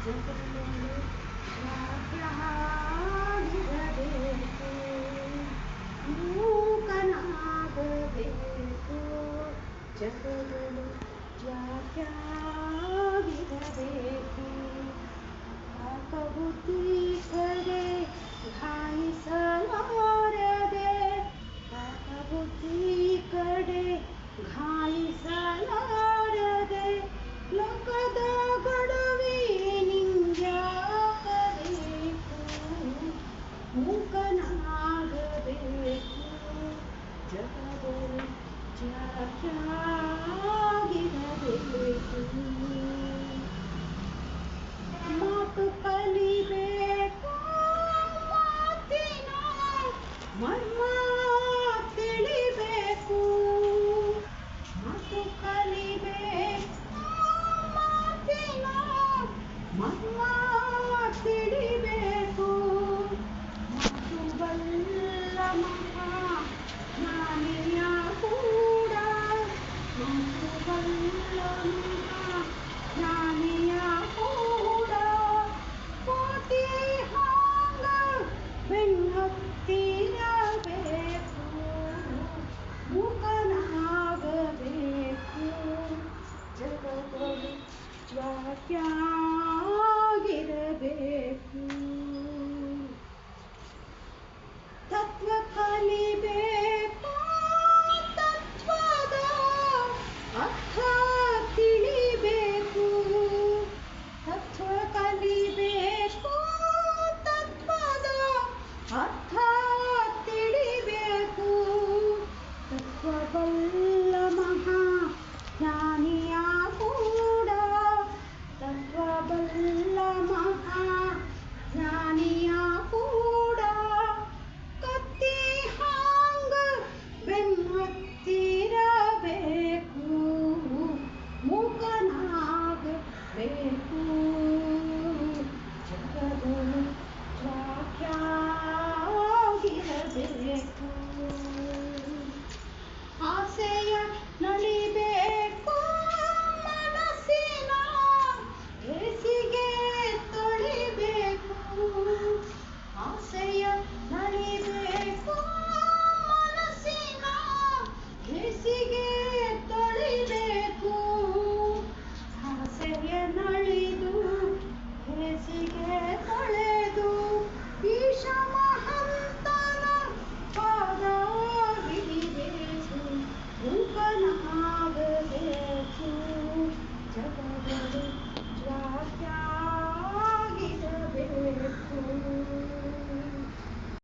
ಜಗದೊಳು ಯಾಕ್ಯಾಗಿರಬೇಕು, ಮೂಕನಾಗಬೇಕು. ಜಗದೊಳು ಯಾಕ್ಯಾಗಿರಬೇಕು, ಬುದ್ಧಿ ಕಡೆ ಘಾಯಿಸಲಾರದೆ, ಬುದ್ಧಿ ಕಡೆ ಘಾಯಿಸಲಾರದೆ, ಲೋಕದ ಗಡುವೆ ನಿಂಗ್ಯಾಗಬೇಕು, ಮೂಕನಾಗಬೇಕು. ಜಗದೊಳು ಯಾಕ್ಯಾಗಿರಬೇಕು, ಮಾತು ಕಲಿಬೇಕು, ಮಾತಿನ ಮರ್ಮ ತಿಳಿಬೇಕು, ಮಾತು ಕಲಿಬೇಕು, ಮಾತಿನ ಮರ್ಮ ತಿಳಿಬೇಕು. ಮಾತು ಬಲ್ಲ ಮಹಾ ಜ್ಞಾನಿಯ ಕೂಡ, ಮಾತು ಬಲ್ಲ ಮಹಾ